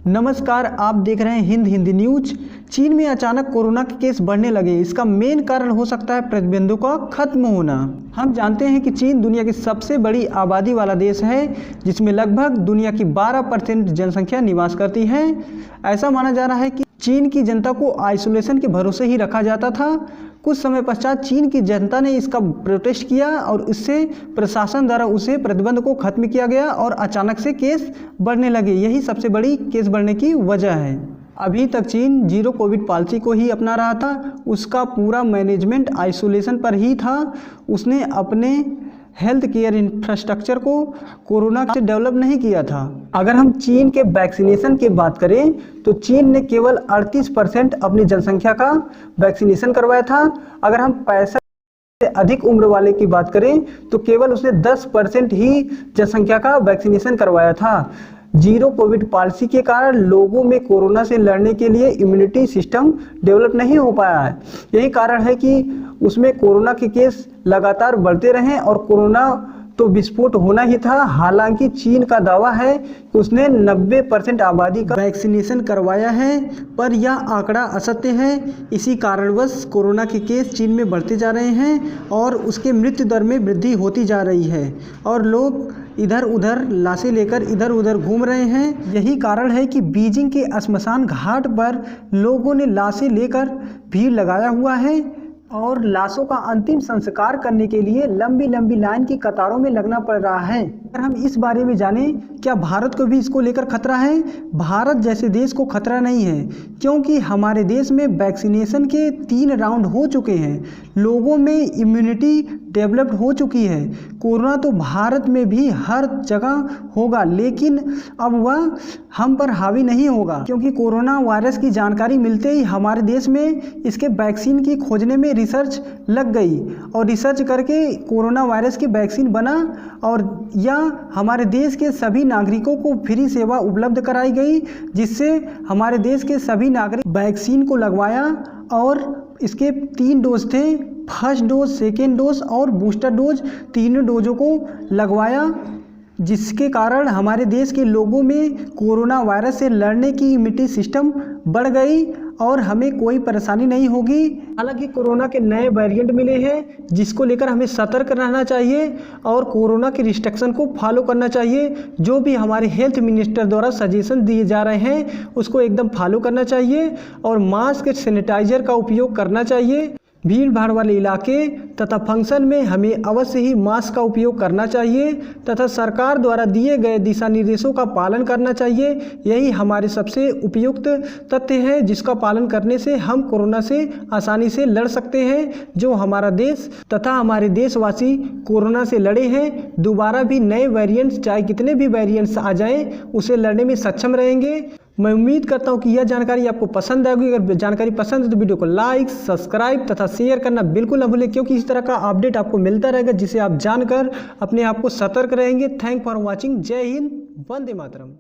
नमस्कार, आप देख रहे हैं हिंदी न्यूज। चीन में अचानक कोरोना के केस बढ़ने लगे। इसका मेन कारण हो सकता है प्रतिबंधों का खत्म होना। हम जानते हैं कि चीन दुनिया की सबसे बड़ी आबादी वाला देश है, जिसमें लगभग दुनिया की 12% जनसंख्या निवास करती है। ऐसा माना जा रहा है कि चीन की जनता को आइसोलेशन के भरोसे ही रखा जाता था। कुछ समय पश्चात चीन की जनता ने इसका प्रोटेस्ट किया और इससे प्रशासन द्वारा उसे प्रतिबंध को खत्म किया गया और अचानक से केस बढ़ने लगे। यही सबसे बड़ी केस बढ़ने की वजह है। अभी तक चीन जीरो कोविड पॉलिसी को ही अपना रहा था। उसका पूरा मैनेजमेंट आइसोलेशन पर ही था। उसने अपने हेल्थ केयर इंफ्रास्ट्रक्चर को कोरोना से डेवलप नहीं किया था। अगर हम चीन के वैक्सीनेशन की बात करें तो चीन ने केवल 38% अपनी जनसंख्या का वैक्सीनेशन करवाया था। अगर हम 65 से अधिक उम्र वाले की बात करें तो केवल उसने 10% ही जनसंख्या का वैक्सीनेशन करवाया था। जीरो कोविड पॉलिसी के कारण लोगों में कोरोना से लड़ने के लिए इम्यूनिटी सिस्टम डेवलप नहीं हो पाया है। यही कारण है कि उसमें कोरोना के केस लगातार बढ़ते रहे और कोरोना तो विस्फोट होना ही था। हालांकि चीन का दावा है कि उसने 90% आबादी का वैक्सीनेशन करवाया है, पर यह आंकड़ा असत्य है। इसी कारणवश कोरोना के केस चीन में बढ़ते जा रहे हैं और उसके मृत्यु दर में वृद्धि होती जा रही है और लोग इधर उधर लाशें लेकर इधर उधर घूम रहे हैं। यही कारण है कि बीजिंग के श्मशान घाट पर लोगों ने लाशें लेकर भीड़ लगाया हुआ है और लाशों का अंतिम संस्कार करने के लिए लंबी लंबी लाइन की कतारों में लगना पड़ रहा है। अगर हम इस बारे में जानें, क्या भारत को भी इसको लेकर खतरा है? भारत जैसे देश को खतरा नहीं है, क्योंकि हमारे देश में वैक्सीनेशन के 3 राउंड हो चुके हैं। लोगों में इम्यूनिटी डेवलप्ड हो चुकी है। कोरोना तो भारत में भी हर जगह होगा, लेकिन अब वह हम पर हावी नहीं होगा, क्योंकि कोरोना वायरस की जानकारी मिलते ही हमारे देश में इसके वैक्सीन की खोजने में रिसर्च लग गई और रिसर्च करके कोरोना वायरस की वैक्सीन बना और यह हमारे देश के सभी नागरिकों को फ्री सेवा उपलब्ध कराई गई, जिससे हमारे देश के सभी नागरिक वैक्सीन को लगवाया और इसके 3 डोज थे। फर्स्ट डोज, सेकेंड डोज और बूस्टर डोज, तीनों डोजों को लगवाया, जिसके कारण हमारे देश के लोगों में कोरोना वायरस से लड़ने की इम्यूनिटी सिस्टम बढ़ गई और हमें कोई परेशानी नहीं होगी। हालांकि कोरोना के नए वेरिएंट मिले हैं, जिसको लेकर हमें सतर्क रहना चाहिए और कोरोना के रिस्ट्रिक्शन को फॉलो करना चाहिए। जो भी हमारे हेल्थ मिनिस्टर द्वारा सजेशन दिए जा रहे हैं उसको एकदम फॉलो करना चाहिए और मास्क, सैनिटाइजर का उपयोग करना चाहिए। भीड़ भाड़ वाले इलाके तथा फंक्शन में हमें अवश्य ही मास्क का उपयोग करना चाहिए तथा सरकार द्वारा दिए गए दिशा निर्देशों का पालन करना चाहिए। यही हमारे सबसे उपयुक्त तथ्य है, जिसका पालन करने से हम कोरोना से आसानी से लड़ सकते हैं। जो हमारा देश तथा हमारे देशवासी कोरोना से लड़े हैं, दोबारा भी नए वेरिएंट्स, चाहे कितने भी वेरिएंट्स आ जाएं, उसे लड़ने में सक्षम रहेंगे। मैं उम्मीद करता हूं कि यह जानकारी आपको पसंद आएगी। अगर जानकारी पसंद है तो वीडियो को लाइक, सब्सक्राइब तथा शेयर करना बिल्कुल न भूलें, क्योंकि इस तरह का अपडेट आपको मिलता रहेगा, जिसे आप जानकर अपने आप को सतर्क रहेंगे। Thank for watching. जय हिंद, वंदे मातरम।